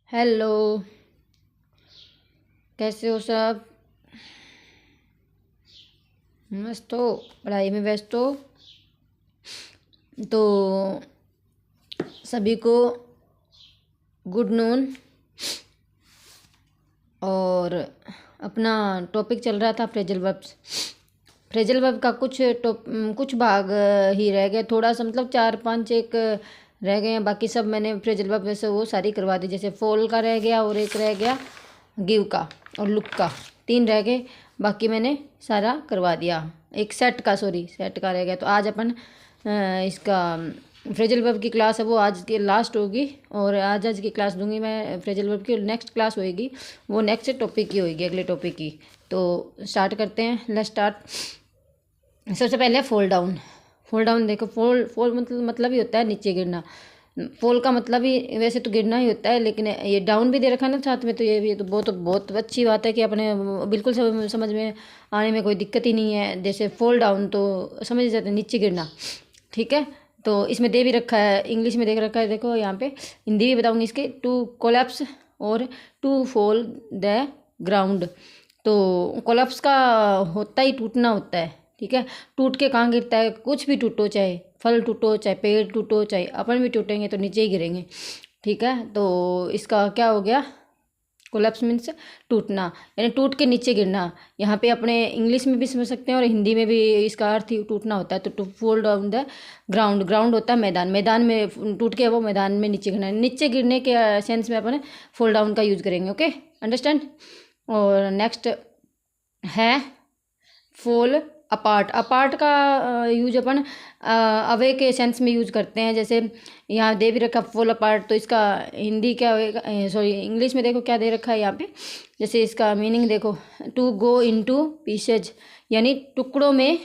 Hello. कैसे हो सब? मस्त हो? पढ़ाई में व्यस्त हो? तो सभी को गुड नून। और अपना टॉपिक चल रहा था फ्रेजल वर्ब्स। फ्रेजल वर्ब का कुछ भाग ही रह गए, थोड़ा सा मतलब 4-5 एक रह गए हैं। बाकी सब मैंने फ्रेजल वर्ब वैसे वो सारी करवा दी। जैसे फॉल का रह गया और एक रह गया गिव का और लुक का, 3 रह गए। बाकी मैंने सारा करवा दिया। एक सेट का रह गया। तो आज अपन इसका फ्रेजल वर्ब की क्लास है वो आज की लास्ट होगी। और आज की क्लास दूंगी मैं फ्रेजल वर्ब की। नेक्स्ट क्लास होएगी वो नेक्स्ट टॉपिक की होएगी, अगले टॉपिक की। तो स्टार्ट करते हैं। Let's start. सबसे पहले फोल डाउन। फोल डाउन देखो, फोल मतलब ही होता है नीचे गिरना। फोल का मतलब ही वैसे तो गिरना ही होता है, लेकिन ये डाउन भी दे रखा है ना साथ में। तो ये तो बहुत अच्छी बात है कि अपने बिल्कुल समझ में आने में कोई दिक्कत ही नहीं है। जैसे फोल डाउन तो समझ जाते हैं, नीचे गिरना। ठीक है। तो इसमें दे भी रखा है, इंग्लिश में देख रखा है। देखो यहाँ पे हिंदी भी बताऊंगी इसके। टू कोलैप्स और टू फॉल द ग्राउंड। तो कोलैप्स का होता ही टूटना होता है। ठीक है। टूट के कहाँ गिरता है? कुछ भी टूटो, चाहे फल टूटो, चाहे पेड़ टूटो, चाहे अपन भी टूटेंगे तो नीचे ही गिरेंगे। ठीक है। तो इसका क्या हो गया? कोलैप्स मीन्स टूटना, यानी टूट के नीचे गिरना। यहाँ पे अपने इंग्लिश में भी समझ सकते हैं और हिंदी में भी इसका अर्थ ही टूटना होता है। तो to fall down the ground. Ground होता है मैदान। मैदान में टूट के वो मैदान में नीचे गिरना। नीचे गिरने के सेंस में अपन फॉल डाउन का यूज करेंगे। Okay, understand. और नेक्स्ट है फॉल अपार्ट। अपार्ट का यूज अपन अवे के सेंस में यूज करते हैं। जैसे यहाँ दे भी रखा फॉल अपार्ट, तो इसका हिंदी क्या होएगा? सॉरी, इंग्लिश में देखो क्या दे रखा है यहाँ पे। जैसे इसका मीनिंग देखो, टू गो इनटू पीसेज, यानी टुकड़ों में।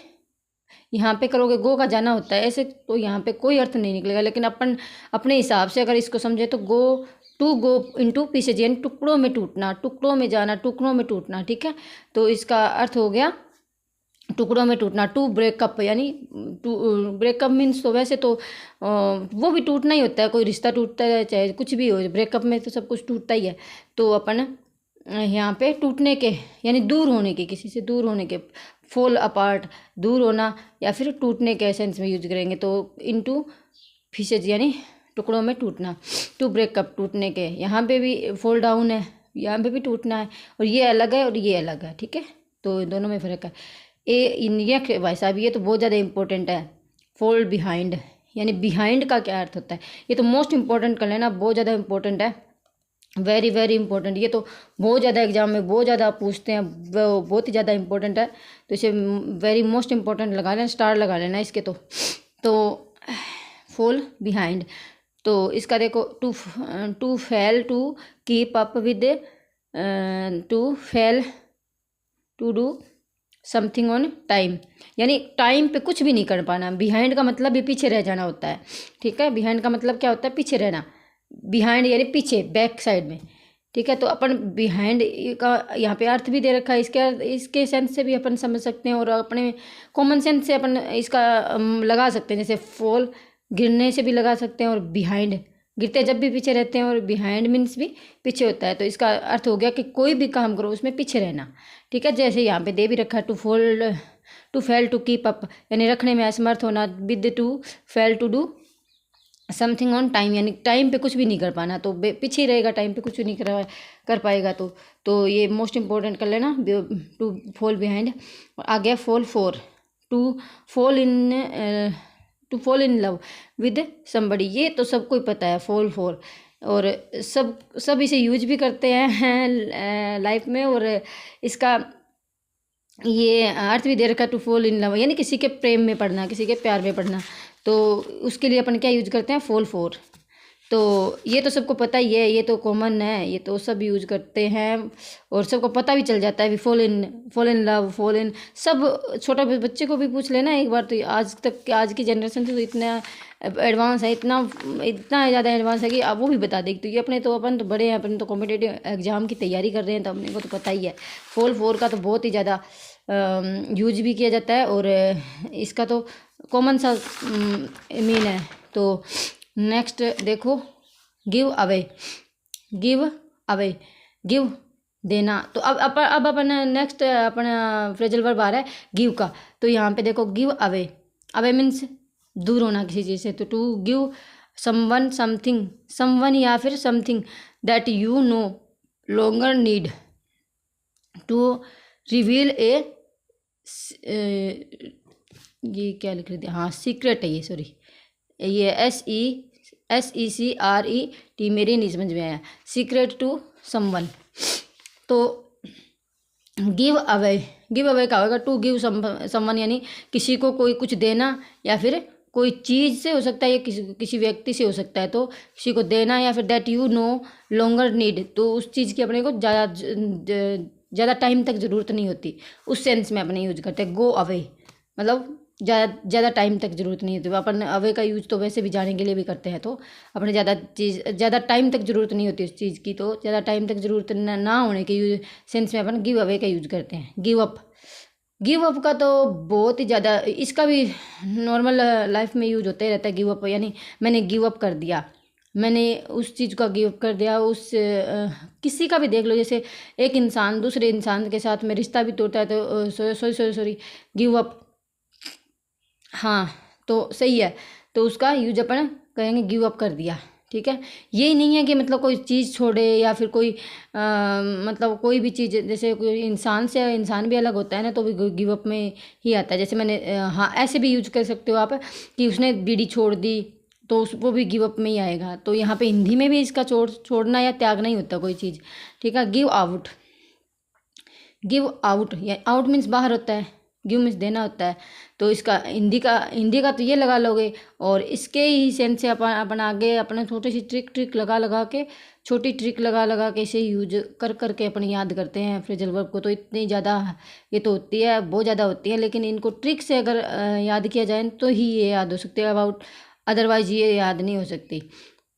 यहाँ पे करोगे गो का जाना होता है, ऐसे तो यहाँ पे कोई अर्थ नहीं निकलेगा। लेकिन अपन अपने हिसाब से अगर इसको समझे तो टू गो इनटू पीसेज, यानी टुकड़ों में टूटना, टुकड़ों में जाना, टुकड़ों में टूटना। ठीक है। तो इसका अर्थ हो गया टुकड़ों में टूटना। टू ब्रेकअप, यानी टू ब्रेकअप मीन्स तो वैसे तो वो भी टूटना ही होता है। कोई रिश्ता टूटता है चाहे कुछ भी हो, ब्रेकअप में तो सब कुछ टूटता ही है। तो अपन यहाँ पे टूटने के यानी दूर होने के, किसी से दूर होने के, फॉल अपार्ट दूर होना, या फिर टूटने के सेंस में यूज करेंगे। तो इनटू पीसेज यानी टुकड़ों में टूटना। टू ब्रेकअप टूटने के, यहाँ पे भी फॉल डाउन है, यहाँ पे भी टूटना है। और ये अलग है और ये अलग है। ठीक है। तो दोनों में फ़र्क है। ये भाई साहब ये तो बहुत ज़्यादा इंपॉर्टेंट है। फॉल बिहाइंड, यानी बिहाइंड का क्या अर्थ होता है? ये तो मोस्ट इंपॉर्टेंट कर लेना, बहुत ज़्यादा इंपॉर्टेंट है। Very very important. ये तो बहुत ज़्यादा एग्जाम में बहुत ज़्यादा पूछते हैं, वो बहुत ही ज़्यादा इंपॉर्टेंट है। तो इसे वेरी मोस्ट इंपॉर्टेंट लगा लेना, स्टार लगा लेना इसके। तो फॉल बिहाइंड। तो इसका देखो, to fail, to keep up with, to fail, to do something on time, यानी टाइम पे कुछ भी नहीं कर पाना। बिहाइंड का मतलब भी पीछे रह जाना होता है। ठीक है। बिहाइंड का मतलब क्या होता है? पीछे रहना। बिहाइंड यानी पीछे, बैक साइड में। ठीक है। तो अपन बिहाइंड का यहाँ पे अर्थ भी दे रखा है। इसके सेंस से भी अपन समझ सकते हैं और अपने कॉमन सेंस से अपन इसका लगा सकते हैं। जैसे फॉल गिरने से भी लगा सकते हैं, और बिहाइंड गिरते जब भी पीछे रहते हैं, और बिहाइंड मीन्स भी पीछे होता है। तो इसका अर्थ हो गया कि कोई भी काम करो उसमें पीछे रहना। ठीक है। जैसे यहाँ पे दे भी रखा है, to fail to keep up, यानी रखने में असमर्थ होना। With to fail to do something on time, यानी टाइम पे कुछ भी नहीं कर पाना। तो पीछे ही रहेगा, टाइम पे कुछ भी नहीं कर पाएगा। तो ये मोस्ट इंपॉर्टेंट कर लेना, टू फॉल बिहाइंड। और आ गया fall for. To fall in to fall in love with somebody. ये तो सबको ही पता है, फॉल फॉर। और सब इसे यूज भी करते हैं लाइफ में। और इसका ये अर्थ भी दे रखा है, टू फॉल इन लव, यानी किसी के प्रेम में पड़ना, किसी के प्यार में पड़ना। तो उसके लिए अपन क्या यूज करते हैं? Fall for. तो ये तो सबको पता ही है, ये तो कॉमन है, ये तो सब यूज करते हैं और सबको पता भी चल जाता है भी fall in love, fall in. सब छोटा बच्चे को भी पूछ लेना एक बार, तो आज की जनरेशन तो इतना एडवांस है, इतना इतना ज़्यादा एडवांस है कि अब वो भी बता देगी। तो ये अपन तो बड़े हैं, अपन तो कॉम्पिटेटिव एग्जाम की तैयारी कर रहे हैं, तो अपने को तो पता ही है। फॉल फॉर का तो बहुत ही ज़्यादा यूज भी किया जाता है, और इसका तो कॉमन सा मीन है। तो नेक्स्ट देखो, give away. Give away, give देना। तो अब अपन नेक्स्ट अपना फ्रेजल वर्ब आ रहा है गिव का। तो यहाँ पे देखो गिव अवे, अवे मीन्स दूर होना किसी चीज़ से। तो to give someone something, someone या फिर something that you no longer need to reveal a, ये क्या लिख रही थी, हाँ सीक्रेट है ये, सॉरी ये SECRET मेरी नहीं समझ में आया, सीक्रेट टू समवन। तो गिव अवे, गिव अवे का होगा टू गिव समवन, यानी किसी को कोई कुछ देना या फिर कोई चीज़ से हो सकता है या किसी व्यक्ति से हो सकता है। तो किसी को देना या फिर that you no longer need, तो उस चीज़ की अपने को ज़्यादा टाइम तक ज़रूरत नहीं होती, उस सेंस में अपने यूज करते हैं। गो अवे मतलब ज़्यादा टाइम तक ज़रूरत नहीं होती। अपन अवे का यूज तो वैसे भी जाने के लिए भी करते हैं, तो अपने ज़्यादा टाइम तक ज़रूरत नहीं होती उस चीज़ की, तो ज़्यादा टाइम तक ज़रूरत ना होने के सेंस में अपन गिव अवे का यूज करते हैं। गिव अप, गिव अप का तो बहुत ही ज़्यादा, इसका भी नॉर्मल लाइफ में यूज होता ही रहता है। गिव अप यानी मैंने गिव अप कर दिया, मैंने उस चीज़ का गिव अप कर दिया। उस किसी का भी देख लो, जैसे एक इंसान दूसरे इंसान के साथ में रिश्ता भी तोड़ता है, तो सॉरी गिव अप, हाँ तो सही है, तो उसका यूज अपन कहेंगे गिव अप कर दिया। ठीक है, यही नहीं है कि मतलब कोई चीज़ छोड़े या फिर कोई मतलब कोई भी चीज़, जैसे कोई इंसान से इंसान भी अलग होता है ना, तो भी गिव अप में ही आता है। जैसे मैंने हाँ ऐसे भी यूज कर सकते हो आप कि उसने बीड़ी छोड़ दी, तो उसको भी गिव अप में ही आएगा। तो यहाँ पे हिंदी में भी इसका छोड़ना या त्यागना ही होता है कोई चीज़। ठीक है, गिव आउट, गिव आउट या आउट मीन्स बाहर होता है, गिव मीन्स देना होता है। तो इसका हिंदी का तो ये लगा लोगे, और इसके ही सेंस से अपन आगे अपने छोटी सी ट्रिक लगा के, छोटी ट्रिक लगा के इसे यूज करके अपन याद करते हैं फ्रेजल वर्ब को। तो इतनी ज़्यादा ये तो होती है, बहुत ज़्यादा होती है, लेकिन इनको ट्रिक से अगर याद किया जाए तो ही ये याद हो सकते हैं, अबाउट अदरवाइज ये याद नहीं हो सकती,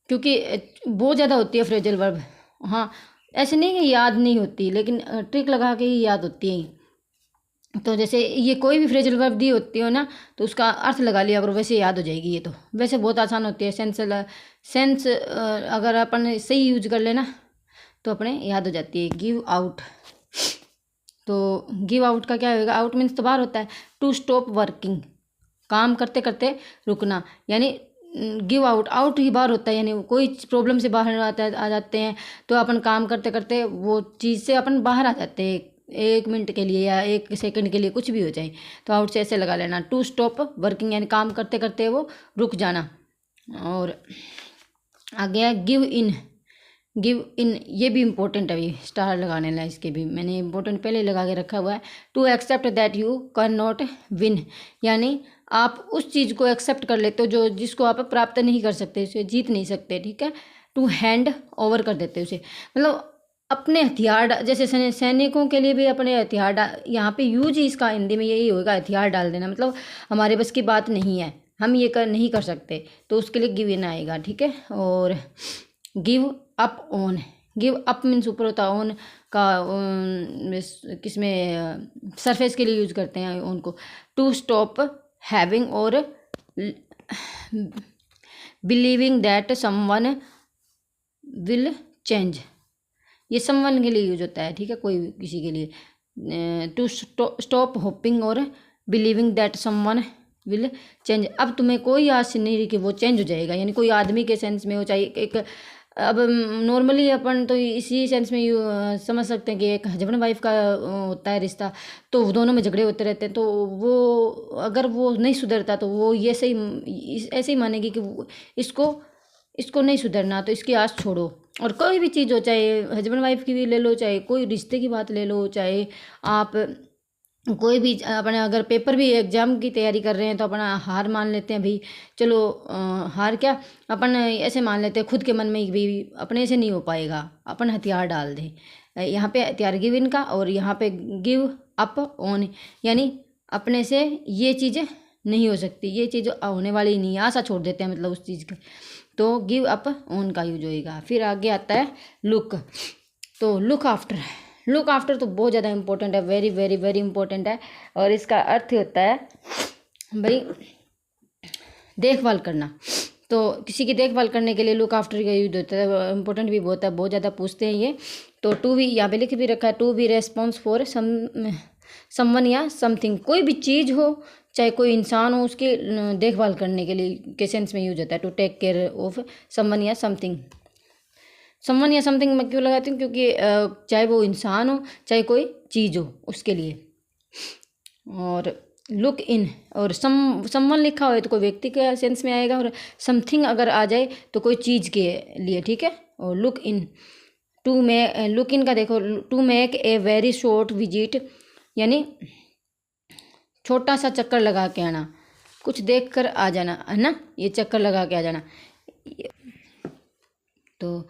क्योंकि बहुत ज़्यादा होती है फ्रेजल वर्ब। हाँ ऐसे नहीं कि याद नहीं होती, लेकिन ट्रिक लगा के ही याद होती है। तो जैसे ये कोई भी फ्रेजल वर्ब दी होती हो ना, तो उसका अर्थ लगा लिया अगर, वैसे याद हो जाएगी। ये तो वैसे बहुत आसान होती है, सेंस अगर अपन सही यूज कर लेना तो अपने याद हो जाती है। गिव आउट, तो गिव आउट का क्या होगा, आउट मीन्स तो बाहर होता है। टू स्टॉप वर्किंग, काम करते करते रुकना, यानी गिव आउट, आउट ही बाहर होता है, यानी कोई प्रॉब्लम से बाहर आ जाते हैं, तो अपन काम करते करते वो चीज़ से अपन बाहर आ जाते हैं, 1 मिनट के लिए या 1 सेकंड के लिए, कुछ भी हो जाए, तो आउट से ऐसे लगा लेना। टू स्टॉप वर्किंग यानी काम करते करते वो रुक जाना। और आगे है गिव इन, गिव इन ये भी इम्पोर्टेंट है, अभी स्टार लगाने ला, इसके भी मैंने इम्पोर्टेंट पहले लगा के रखा हुआ है। To accept that you can not win, यानी आप उस चीज़ को एक्सेप्ट कर लेते हो जो जिसको आप प्राप्त नहीं कर सकते, उसे जीत नहीं सकते। ठीक है, टू हैंड ओवर कर देते उसे, मतलब अपने हथियार, जैसे सैनिकों के लिए भी अपने हथियार यहाँ पे यूज ही इसका हिंदी में यही होगा, हथियार डाल देना, मतलब हमारे बस की बात नहीं है, हम ये नहीं कर सकते, तो उसके लिए गिव इन आएगा। ठीक है, और give up on, give up means ऊपर होता है, ऑन का किसमें सरफेस के लिए यूज करते हैं ऑन को। टू स्टॉप हैविंग और believing that someone will change, ये समवन के लिए यूज होता है। ठीक है, कोई किसी के लिए। टू स्टॉप होपिंग और believing that someone will change, अब तुम्हें कोई आस नहीं रही कि वो चेंज हो जाएगा, यानी कोई आदमी के सेंस में हो, चाहे एक, अब नॉर्मली अपन तो इसी सेंस में समझ सकते हैं कि एक हस्बैंड वाइफ का होता है रिश्ता, तो दोनों में झगड़े होते रहते हैं, तो वो अगर वो नहीं सुधरता तो वो ये सही ऐसे ही मानेगी कि इसको नहीं सुधरना, तो इसकी आस छोड़ो। और कोई भी चीज़ हो, चाहे हस्बैंड वाइफ की भी ले लो, चाहे कोई रिश्ते की बात ले लो, चाहे आप कोई भी अपने अगर पेपर भी एग्जाम की तैयारी कर रहे हैं, तो अपना हार मान लेते हैं भाई, चलो हार क्या, अपन ऐसे मान लेते हैं खुद के मन में ही भी अपने से नहीं हो पाएगा, अपन हथियार डाल दें। यहाँ पे हथियार गिव इन का, और यहाँ पे गिव अप ऑन, यानी अपने से ये चीज़ें नहीं हो सकती, ये चीज़ होने वाली ही नहीं है, आशा छोड़ देते हैं मतलब उस चीज़ की, तो गिव अप ऑन का यूज होएगा। फिर आगे आता है लुक, तो लुक आफ्टर, लुक आफ्टर तो बहुत ज़्यादा इंपॉर्टेंट है, वेरी वेरी वेरी इंपॉर्टेंट है, और इसका अर्थ होता है भाई देखभाल करना। तो किसी की देखभाल करने के लिए लुक आफ्टर का यूज होता है, इंपॉर्टेंट भी बहुत है, बहुत ज़्यादा पूछते हैं ये। तो टू भी यहाँ पे लिख भी रखा है, to be response for someone या समथिंग, कोई भी चीज़ हो चाहे कोई इंसान हो उसकी देखभाल करने के लिए के सेंस में यूज होता है, to take care of someone या समथिंग। समवन या समथिंग मैं क्यों लगाती हूँ, क्योंकि चाहे वो इंसान हो चाहे कोई चीज़ हो उसके लिए। और लुक इन और समवन लिखा हो तो कोई व्यक्ति के सेंस में आएगा, और समथिंग अगर आ जाए तो कोई चीज़ के लिए, ठीक है। और look in, to may look in का देखो, to make a very short visit, यानी छोटा सा चक्कर लगा के आना, कुछ देख कर आ जाना, है ना, ये चक्कर लगा के आ जाना। तो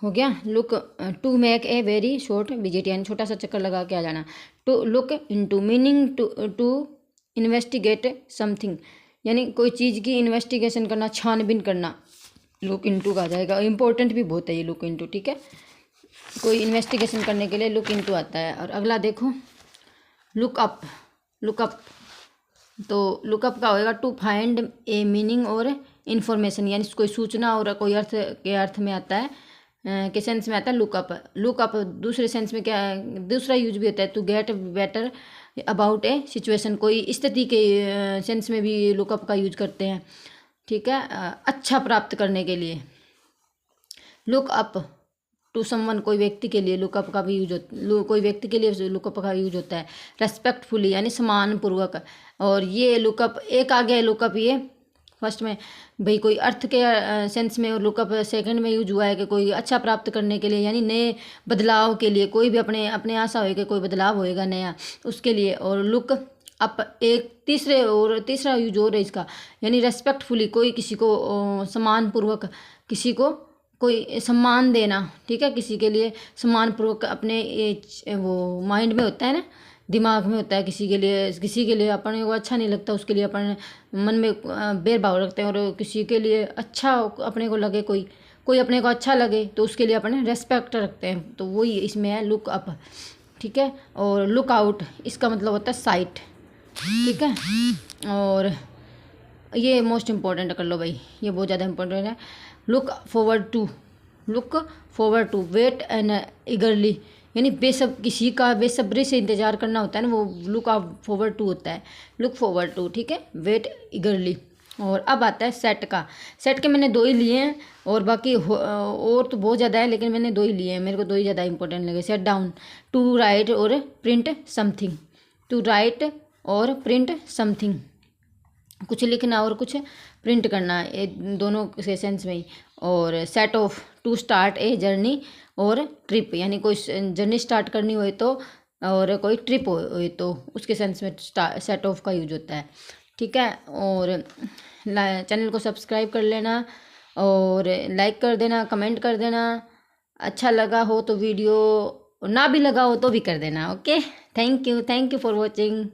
हो गया look, to make a very short visit, यानी छोटा सा चक्कर लगा के आ जाना। To look into, meaning to investigate something, यानी कोई चीज़ की इन्वेस्टिगेशन करना, छानबीन करना, लुक इनटू का आ जाएगा। इंपॉर्टेंट भी बहुत है ये लुक इनटू, ठीक है, कोई इन्वेस्टिगेशन करने के लिए लुक इनटू आता है। और अगला देखो लुक अप, लुक अप, तो लुकअप का होएगा टू फाइंड ए मीनिंग और इन्फॉर्मेशन, यानी कोई सूचना और कोई अर्थ के अर्थ में आता है, के सेंस में आता है लुकअप। लुकअप दूसरे सेंस में क्या, दूसरा यूज भी होता है to get better about a situation, कोई स्थिति के सेंस में भी लुकअप का यूज करते हैं, ठीक है, अच्छा प्राप्त करने के लिए। लुक अप टू समवन, कोई व्यक्ति के लिए लुकअप का भी यूज होता, कोई व्यक्ति के लिए लुकअप का यूज होता है। रेस्पेक्टफुली यानी सम्मानपूर्वक, और ये लुकअप एक आ गया लुकअप, ये फर्स्ट में भाई कोई अर्थ के सेंस में, और लुकअप सेकंड में यूज हुआ है कि कोई अच्छा प्राप्त करने के लिए, यानी नए बदलाव के लिए, कोई भी अपने अपने आशा होएगा कोई बदलाव होएगा नया उसके लिए। और लुक अप एक तीसरा यूज हो रहा है इसका, यानी रेस्पेक्टफुली, कोई किसी को सम्मानपूर्वक, किसी को कोई सम्मान देना, ठीक है, किसी के लिए सम्मानपूर्वक, अपने वो माइंड में होता है ना, दिमाग में होता है, किसी के लिए अपने को अच्छा नहीं लगता उसके लिए अपन मन में भेदभाव रखते हैं, और किसी के लिए अच्छा अपने को लगे, कोई अपने को अच्छा लगे तो उसके लिए अपने रेस्पेक्ट रखते हैं, तो वही इसमें है लुक अप, ठीक है। और लुक आउट, इसका मतलब होता है साइट, ठीक है। और ये मोस्ट इम्पॉर्टेंट कर लो भाई, ये बहुत ज़्यादा इम्पोर्टेंट है। Look forward to wait and eagerly, यानी किसी का बेसब्री से इंतजार करना होता है ना, वो लुक फॉरवर्ड टू होता है, लुक फॉरवर्ड टू, ठीक है, वेट ईगरली। और अब आता है सेट का, सेट के मैंने दो ही लिए हैं, और बाकी और तो बहुत ज़्यादा है, लेकिन मैंने दो ही लिए हैं, मेरे को दो ही ज़्यादा इंपॉर्टेंट लगे। सेट डाउन, टू राइट और प्रिंट समथिंग, टू राइट और प्रिंट समथिंग, कुछ लिखना और कुछ प्रिंट करना, ये दोनों के सेंस में ही। और set off, to start a journey और ट्रिप, यानी कोई जर्नी स्टार्ट करनी हो तो, और कोई ट्रिप हो तो उसके सेंस में सेट ऑफ का यूज होता है, ठीक है। और चैनल को सब्सक्राइब कर लेना, और लाइक कर देना, कमेंट कर देना, अच्छा लगा हो तो वीडियो, ना भी लगा हो तो भी कर देना। Okay, thank you for watching.